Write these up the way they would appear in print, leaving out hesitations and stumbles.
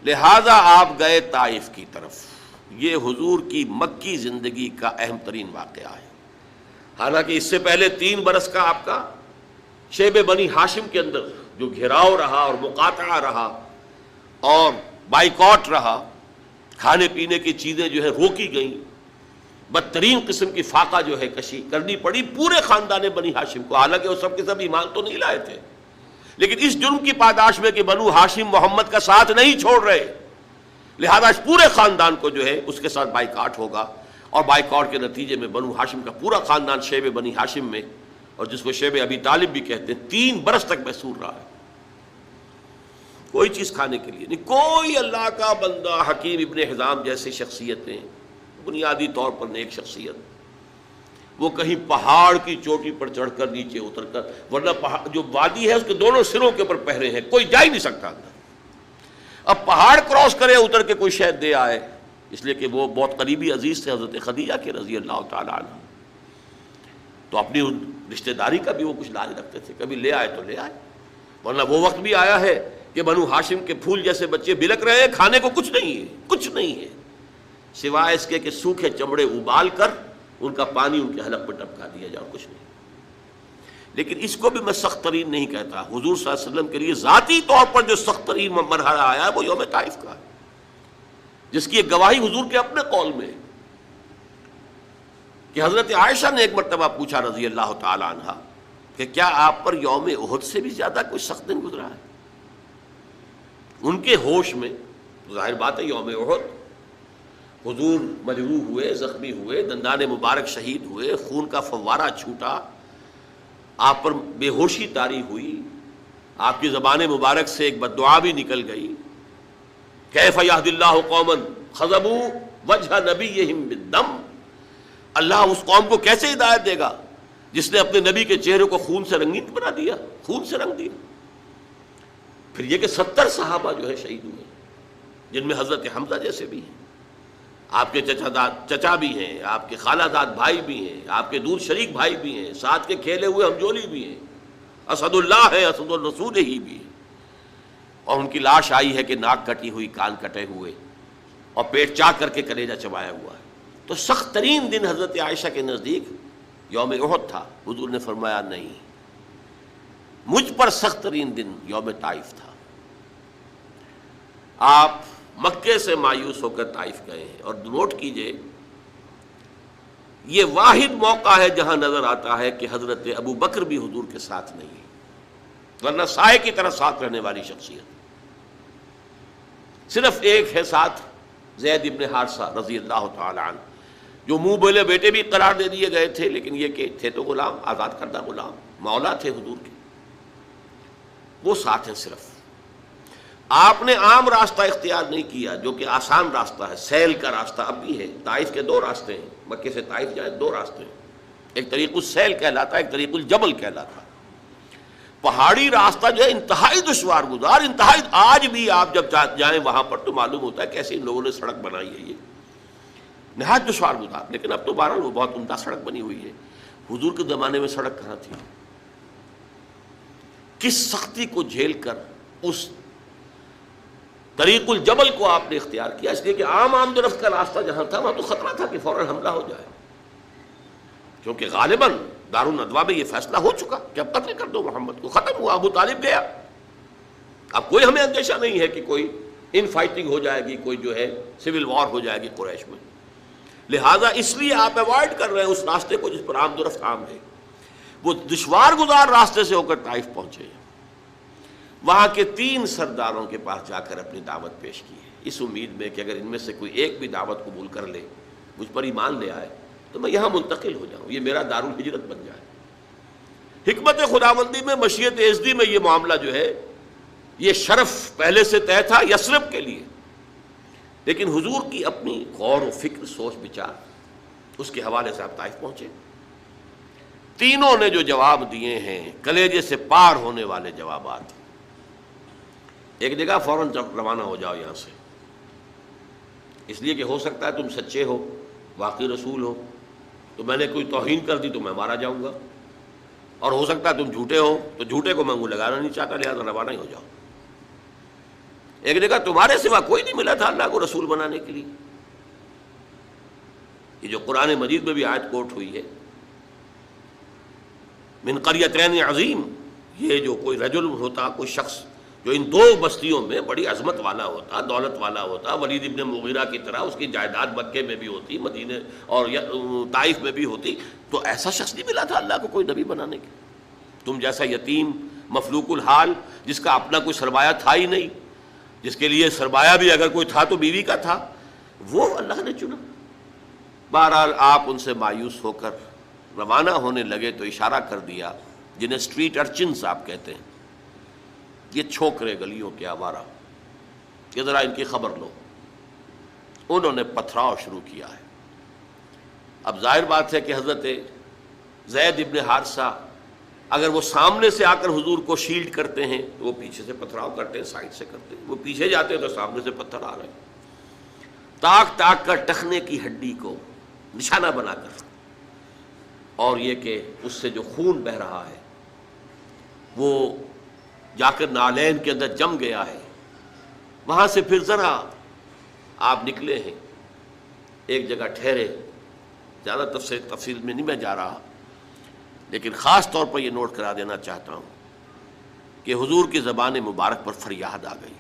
لہذا آپ گئے طائف کی طرف. یہ حضور کی مکی زندگی کا اہم ترین واقعہ ہے. حالانکہ اس سے پہلے 3 برس کا آپ کا شیب بنی ہاشم کے اندر جو گھیراؤ رہا اور مقاطعہ رہا اور بائیکاٹ رہا، کھانے پینے کی چیزیں جو ہے روکی گئیں، بدترین قسم کی فاقہ جو ہے کشی کرنی پڑی پورے خاندان بنی ہاشم کو. حالانکہ وہ سب کے سب ایمان تو نہیں لائے تھے، لیکن اس جرم کی پاداش میں کہ بنو ہاشم محمد کا ساتھ نہیں چھوڑ رہے، لہذا اس پورے خاندان کو جو ہے اس کے ساتھ بائیکاٹ ہوگا. اور بائیکاٹ کے نتیجے میں بنو ہاشم کا پورا خاندان شیب بنی ہاشم میں، اور جس کو شیب ابی طالب بھی کہتے ہیں، 3 برس تک محصور رہا ہے. کوئی چیز کھانے کے لیے نہیں. کوئی اللہ کا بندہ حکیم ابن حزام جیسی شخصیتیں، بنیادی طور پر نیک شخصیت، وہ کہیں پہاڑ کی چوٹی پر چڑھ کر نیچے اتر کر، ورنہ جو وادی ہے اس کے دونوں سروں کے اوپر پہرے ہیں، کوئی جا ہی نہیں سکتا اندر. اب پہاڑ کراس کرے اتر کے کوئی شہد دے آئے، اس لیے کہ وہ بہت قریبی عزیز تھے حضرت خدیجہ کے رضی اللہ تعالی عنہ، تو اپنی رشتہ داری کا بھی وہ کچھ لاج رکھتے تھے. کبھی لے آئے تو لے آئے، ورنہ وہ وقت بھی آیا ہے کہ بنو ہاشم کے پھول جیسے بچے بلک رہے ہیں، کھانے کو کچھ نہیں ہے، کچھ نہیں ہے سوائے اس کے کہ سوکھے چمڑے ابال کر ان کا پانی ان کے حلق پر ٹپکا دیا جائے، اور کچھ نہیں. لیکن اس کو بھی میں سخت ترین نہیں کہتا. حضور صلی اللہ علیہ وسلم کے لیے ذاتی طور پر جو سخت ترین مرحلہ آیا ہے وہ یوم طائف کا ہے، جس کی ایک گواہی حضور کے اپنے قول میں ہے کہ حضرت عائشہ نے ایک مرتبہ پوچھا رضی اللہ تعالی عنہ کہ کیا آپ پر یوم احد سے بھی زیادہ کوئی سخت دن گزرا ہے؟ ان کے ہوش میں ظاہر بات ہے یوم احد حضور مجروح ہوئے، زخمی ہوئے، دندان مبارک شہید ہوئے، خون کا فوارہ چھوٹا، آپ پر بے ہوشی طاری ہوئی، آپ کی زبان مبارک سے ایک بددعا بھی نکل گئی. کیف یہدی اللہ قوما خضبوا وجہ نبیہم بالدم، اللہ اس قوم کو کیسے ہدایت دے گا جس نے اپنے نبی کے چہرے کو خون سے رنگین بنا دیا، خون سے رنگ دیا. پھر یہ کہ 70 صحابہ جو ہے شہید ہوئے، جن میں حضرت حمزہ جیسے بھی ہیں، آپ کے چچا بھی ہیں، آپ کے خالہ زاد بھائی بھی ہیں، آپ کے دور شریک بھائی بھی ہیں، ساتھ کے کھیلے ہوئے ہمجولی بھی ہیں، اسد اللہ ہے، اسد الرسول ہی بھی ہے. اور ان کی لاش آئی ہے کہ ناک کٹی ہوئی، کان کٹے ہوئے، اور پیٹ چاک کر کے کلیجہ چبایا ہوا ہے. تو سخت ترین دن حضرت عائشہ کے نزدیک یوم احد تھا. حضور نے فرمایا نہیں، مجھ پر سخت ترین دن یوم طائف تھا. آپ مکے سے مایوس ہو کر طائف گئے ہیں، اور نوٹ کیجئے یہ واحد موقع ہے جہاں نظر آتا ہے کہ حضرت ابو بکر بھی حضور کے ساتھ نہیں ہے، ورنہ سائے کی طرح ساتھ رہنے والی شخصیت. صرف ایک ہے ساتھ، زید ابن حارثہ رضی اللہ تعالی عنہ، جو منہ بولے بیٹے بھی قرار دے دیے گئے تھے، لیکن یہ کہ تھے تو غلام، آزاد کردہ غلام، مولا تھے حضور کے، وہ ساتھ ہیں. صرف آپ نے عام راستہ اختیار نہیں کیا جو کہ آسان راستہ ہے، سیل کا راستہ اب بھی ہے. طائف کے 2 راستے ہیں، مکے سے طائف جائیں 2 راستے ہیں، ایک طریق السیل کہلاتا ہے، ایک طریق الجبل کہلاتا ہے. پہاڑی راستہ جو ہے انتہائی دشوار گزار، انتہائی، آج بھی آپ جب جائیں وہاں پر تو معلوم ہوتا ہے کیسے ان لوگوں نے سڑک بنائی ہے، یہ نہایت دشوار گزار. لیکن اب تو بہرحال وہ بہت عمدہ سڑک بنی ہوئی ہے. حضور کے زمانے میں سڑک کہاں تھی؟ کس سختی کو جھیل کر اس طریق الجبل کو آپ نے اختیار کیا، اس لیے کہ عام آمد و رفت کا راستہ جہاں تھا وہاں تو خطرہ تھا کہ فوراً حملہ ہو جائے، کیونکہ غالباً دارالندوا میں یہ فیصلہ ہو چکا کہ اب قتل کر دو محمد کو، ختم ہوا، ابو طالب گیا. اب کوئی ہمیں اندیشہ نہیں ہے کہ کوئی ان فائٹنگ ہو جائے گی، کوئی جو ہے سول وار ہو جائے گی قریش میں. لہٰذا اس لیے آپ ایوائڈ کر رہے ہیں اس راستے کو جس پر آمد و رفت عام ہے. وہ دشوار گزار راستے سے ہو کر طائف پہنچے، وہاں کے 3 سرداروں کے پاس جا کر اپنی دعوت پیش کی ہے، اس امید میں کہ اگر ان میں سے کوئی ایک بھی دعوت قبول کر لے، مجھ پر ایمان لے آئے، تو میں یہاں منتقل ہو جاؤں، یہ میرا دارالہجرت بن جائے. حکمت خداوندی میں، مشیت ازدی میں یہ معاملہ جو ہے، یہ شرف پہلے سے طے تھا یثرب کے لیے، لیکن حضور کی اپنی غور و فکر، سوچ بچار، اس کے حوالے سے آپ طائف پہنچے. تینوں نے جو جواب دیے ہیں کلیجے سے پار ہونے والے جوابات. ایک جگہ فوراً روانہ ہو جاؤ یہاں سے، اس لیے کہ ہو سکتا ہے تم سچے ہو، واقعی رسول ہو، تو میں نے کوئی توہین کر دی تو میں مارا جاؤں گا، اور ہو سکتا ہے تم جھوٹے ہو تو جھوٹے کو میں منہ لگانا نہیں چاہتا، لہٰذا روانہ ہی ہو جاؤ. ایک نے کہا تمہارے سوا کوئی نہیں ملا تھا اللہ کو رسول بنانے کے لیے. یہ جو قرآن مجید میں بھی آیت کوٹ ہوئی ہے من قریتین عظیم، یہ جو کوئی رجل ہوتا، کوئی شخص جو ان دو بستیوں میں بڑی عظمت والا ہوتا، دولت والا ہوتا، ولید ابن مغیرہ کی طرح اس کی جائیداد مکے میں بھی ہوتی، مدینے اور طائف میں بھی ہوتی، تو ایسا شخص نہیں ملا تھا اللہ کو کوئی نبی بنانے کے. تم جیسا یتیم مفلوق الحال جس کا اپنا کوئی سرمایہ تھا ہی نہیں، جس کے لیے سرمایہ بھی اگر کوئی تھا تو بیوی کا تھا، وہ اللہ نے چنا. بہرحال آپ ان سے مایوس ہو کر روانہ ہونے لگے تو اشارہ کر دیا، جنہیں اسٹریٹ ارچنز آپ کہتے ہیں، یہ چھوکرے گلیوں کے آوارہ، کہ ذرا ان کی خبر لو. انہوں نے پتھراؤ شروع کیا ہے. اب ظاہر بات ہے کہ حضرت زید ابن حارثہ اگر وہ سامنے سے آ کر حضور کو شیلڈ کرتے ہیں تو وہ پیچھے سے پتھراؤ کرتے ہیں، سائڈ سے کرتے ہیں. وہ پیچھے جاتے ہیں تو سامنے سے پتھر آ رہے ہیں، تاک تاک کر ٹخنے کی ہڈی کو نشانہ بنا کر، اور یہ کہ اس سے جو خون بہہ رہا ہے وہ جا کر نالین کے اندر جم گیا ہے. وہاں سے پھر ذرا آپ نکلے ہیں، ایک جگہ ٹھہرے. زیادہ تفصیل میں نہیں میں جا رہا، لیکن خاص طور پر یہ نوٹ کرا دینا چاہتا ہوں کہ حضور کی زبان مبارک پر فریاد آ گئی،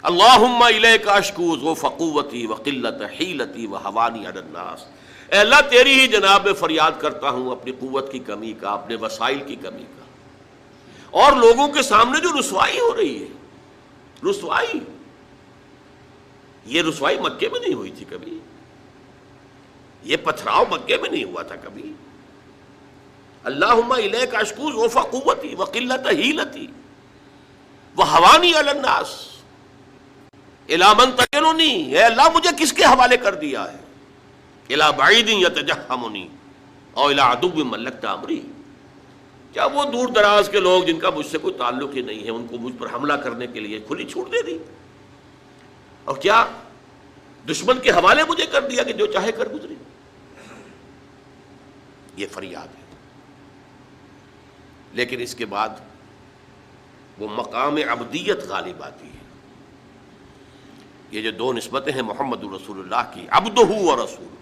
اللہم الیک اشکو ضعف قوتی وقلت حیلتی وہوانی علی الناس. اے اللہ تیری ہی جناب میں فریاد کرتا ہوں اپنی قوت کی کمی کا، اپنے وسائل کی کمی کا، اور لوگوں کے سامنے جو رسوائی ہو رہی ہے، رسوائی، یہ رسوائی مکے میں نہیں ہوئی تھی کبھی، یہ پتھراؤ مکے میں نہیں ہوا تھا کبھی. اللہم الیک اشکو ضعف قوتی وقلت حیلتی وہوانی علی الناس الی من تکلنی. اے اللہ مجھے کس کے حوالے کر دیا ہے، الی بعید یتجہمنی او الی عدو ملکت امری. کیا وہ دور دراز کے لوگ جن کا مجھ سے کوئی تعلق ہی نہیں ہے ان کو مجھ پر حملہ کرنے کے لیے کھلی چھوٹ دے دی، اور کیا دشمن کے حوالے مجھے کر دیا کہ جو چاہے کر گزری. یہ فریاد ہے. لیکن اس کے بعد وہ مقام عبدیت غالب آتی ہے. یہ جو دو نسبتیں ہیں محمد رسول اللہ کی، عبدہ و رسول،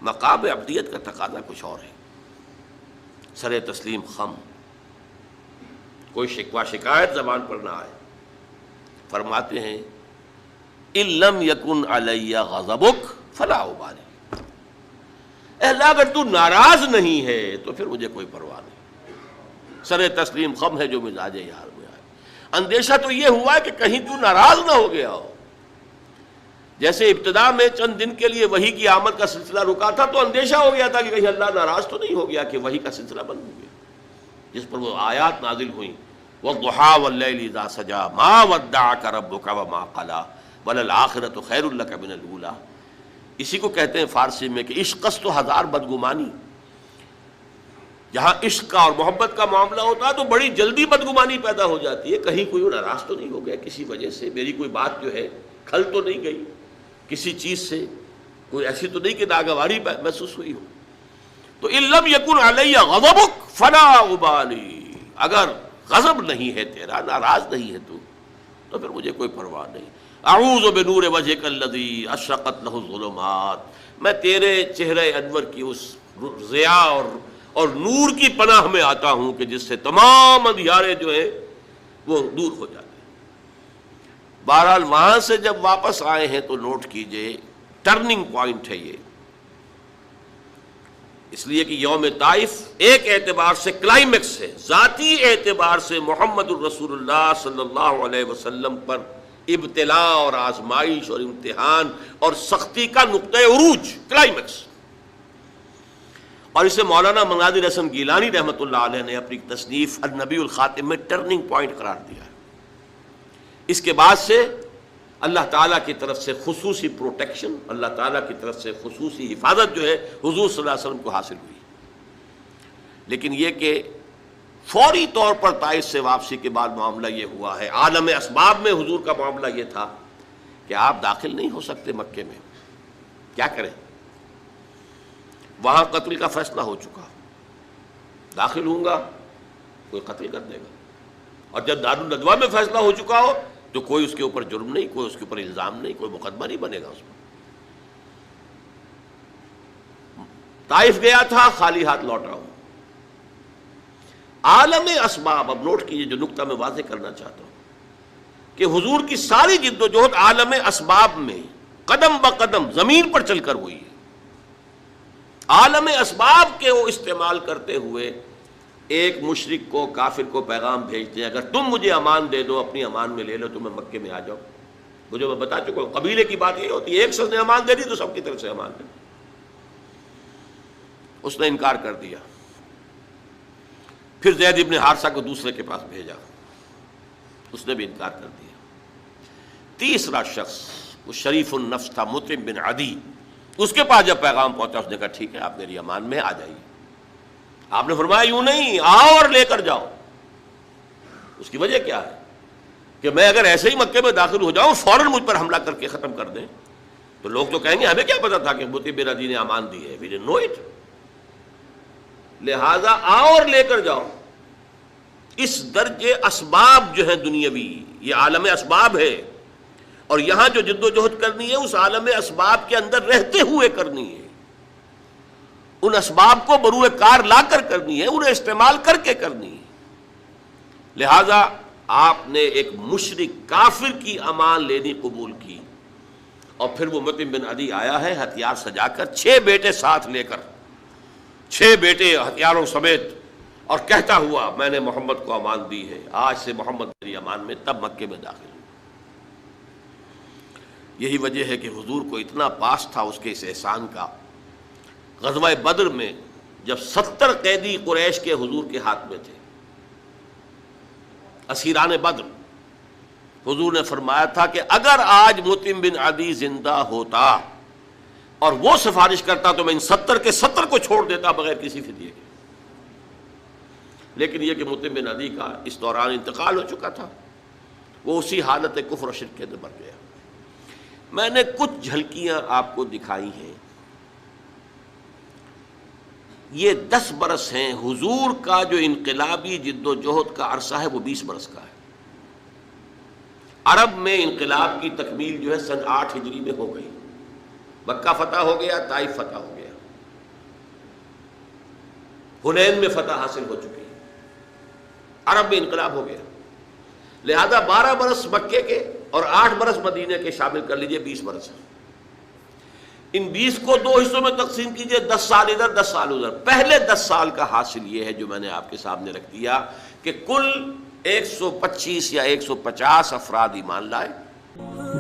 مقام عبدیت کا تقاضا کچھ اور ہے. سر تسلیم خم، کوئی شکوہ شکایت زبان پر نہ آئے. فرماتے ہیں ان لم یکن علی غضبک فلا ابالی. اے اللہ اگر تو ناراض نہیں ہے تو پھر مجھے کوئی پرواہ نہیں. سر تسلیم خم ہے جو مزاج یار میں آئے. اندیشہ تو یہ ہوا ہے کہ کہیں تو ناراض نہ ہو گیا ہو. جیسے ابتدا میں چند دن کے لیے وحی کی آمد کا سلسلہ رکا تھا تو اندیشہ ہو گیا تھا کہ کہیں اللہ ناراض تو نہیں ہو گیا کہ وحی کا سلسلہ بند ہو گیا، جس پر وہ آیات نازل ہوئیں والضحیٰ واللیل اذا سجا ما ودعک ربک وما قلی وللآخرۃ خیر لک من الاولی. اسی کو کہتے ہیں فارسی میں کہ عشق است و ہزار بدگمانی. جہاں عشق کا اور محبت کا معاملہ ہوتا ہے تو بڑی جلدی بدگمانی پیدا ہو جاتی ہے، کہیں کوئی ناراض تو نہیں ہو گیا کسی وجہ سے، میری کوئی بات جو ہے کھل تو نہیں گئی کسی چیز سے، کوئی ایسی تو نہیں کہ ناگواری محسوس ہوئی ہو. تو ان لم یکن علی غضبک فلا ابالی. اگر غضب نہیں ہے تیرا، ناراض نہیں ہے تو پھر مجھے کوئی پرواہ نہیں. اعوذ بنور وجهک الذی اشرقت له الظلمات. میں تیرے چہرے انور کی اس ضیاء اور نور کی پناہ میں آتا ہوں کہ جس سے تمام اندھیارے جو ہیں وہ دور ہو جاتے ہیں. بہرحال وہاں سے جب واپس آئے ہیں تو نوٹ کیجئے ٹرننگ پوائنٹ ہے یہ، اس لیے کہ یوم طائف ایک اعتبار سے کلائمیکس ہے، ذاتی اعتبار سے محمد الرسول اللہ صلی اللہ علیہ وسلم پر ابتلاء اور آزمائش اور امتحان اور سختی کا نقطۂ عروج، کلائمیکس. اور اسے مولانا مناظر حسن گیلانی رحمۃ اللہ علیہ نے اپنی تصنیف النبی الخاتم میں ٹرننگ پوائنٹ قرار دیا ہے. اس کے بعد سے اللہ تعالیٰ کی طرف سے خصوصی پروٹیکشن، اللہ تعالیٰ کی طرف سے خصوصی حفاظت جو ہے حضور صلی اللہ علیہ وسلم کو حاصل ہوئی. لیکن یہ کہ فوری طور پر طائف سے واپسی کے بعد معاملہ یہ ہوا ہے، عالم اسباب میں حضور کا معاملہ یہ تھا کہ آپ داخل نہیں ہو سکتے مکے میں. کیا کریں؟ وہاں قتل کا فیصلہ ہو چکا، داخل ہوں گا کوئی قتل کر دے گا. اور جب دارالندوہ میں فیصلہ ہو چکا ہو تو کوئی اس کے اوپر جرم نہیں، کوئی اس کے اوپر الزام نہیں، کوئی مقدمہ نہیں بنے گا اس پر۔ طائف گیا تھا، خالی ہاتھ لوٹا ہوں۔ عالم اسباب، اب نوٹ کیجئے جو نقطہ میں واضح کرنا چاہتا ہوں کہ حضور کی ساری جد و جہد عالم اسباب میں قدم بقدم زمین پر چل کر ہوئی ہے۔ عالم اسباب کے وہ استعمال کرتے ہوئے ایک مشرک کو، کافر کو پیغام بھیجتے ہیں، اگر تم مجھے امان دے دو، اپنی امان میں لے لو تو میں مکے میں آ جاؤں۔ مجھے میں بتا چکا ہوں قبیلے کی بات یہ ہوتی ہے، ایک شخص نے امان دے دی تو سب کی طرف سے امان دے دی۔ اس نے انکار کر دیا، پھر زید ابن حارثہ کو دوسرے کے پاس بھیجا، اس نے بھی انکار کر دیا۔ تیسرا شخص وہ شریف النفس تھا، مطعم بن عدی، اس کے پاس جب پیغام پہنچا اس نے کہا ٹھیک ہے آپ میری امان میں آ جائیے۔ آپ نے فرمایا یوں نہیں، آؤ اور لے کر جاؤ۔ اس کی وجہ کیا ہے کہ میں اگر ایسے ہی مکے میں داخل ہو جاؤں، فوراً مجھ پر حملہ کر کے ختم کر دیں تو لوگ تو کہیں گے ہمیں کیا پتا تھا کہ مطعم بن عدی نے امان دی ہے، we didn't know it۔ لہذا آؤ اور لے کر جاؤ۔ اس درجے اسباب جو ہیں دنیاوی، یہ عالم اسباب ہے، اور یہاں جو جد و جہد کرنی ہے اس عالم اسباب کے اندر رہتے ہوئے کرنی ہے، ان اسباب کو بروئے کار لا کر کرنی ہے، انہیں استعمال کر کے کرنی ہے۔ لہذا آپ نے ایک مشرک کافر کی امان لینی قبول کی، اور پھر وہ مطعم بن عدی آیا ہے ہتھیار سجا کر، 6 بیٹے ساتھ لے کر، 6 بیٹے ہتھیاروں سمیت، اور کہتا ہوا میں نے محمد کو امان دی ہے، آج سے محمد میری امان میں، تب مکے میں داخل ہوا۔ یہی وجہ ہے کہ حضور کو اتنا پاس تھا اس کے اس احسان کا۔ غزوہ بدر میں جب 70 قیدی قریش کے حضور کے ہاتھ میں تھے، اسیران بدر، حضور نے فرمایا تھا کہ اگر آج مطعم بن عدی زندہ ہوتا اور وہ سفارش کرتا تو میں ان 70 کے 70 کو چھوڑ دیتا بغیر کسی فدیے کے۔ لیکن یہ کہ مطعم بن عدی کا اس دوران انتقال ہو چکا تھا، وہ اسی حالت کفر و شرک کے اندر مر گیا۔ میں نے کچھ جھلکیاں آپ کو دکھائی ہیں، یہ 10 برس ہیں۔ حضور کا جو انقلابی جد و جہد کا عرصہ ہے وہ 20 برس کا ہے۔ عرب میں انقلاب کی تکمیل جو ہے سن 8 ہجری میں ہو گئی، مکہ فتح ہو گیا، طائف فتح ہو گیا، حنین میں فتح حاصل ہو چکی، عرب میں انقلاب ہو گیا۔ لہذا 12 برس مکے کے اور 8 برس مدینے کے شامل کر لیجئے، 20 برس ہیں۔ ان 20 کو 2 حصوں میں تقسیم کیجئے، 10 سال ادھر 10 سال ادھر۔ پہلے 10 سال کا حاصل یہ ہے جو میں نے آپ کے سامنے رکھ دیا کہ کل 125 یا 150 افراد ایمان لائے۔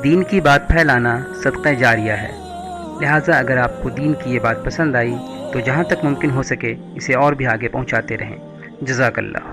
دین کی بات پھیلانا صدقہ جاریہ ہے، لہٰذا اگر آپ کو دین کی یہ بات پسند آئی تو جہاں تک ممکن ہو سکے اسے اور بھی آگے پہنچاتے رہیں۔ جزاک اللہ۔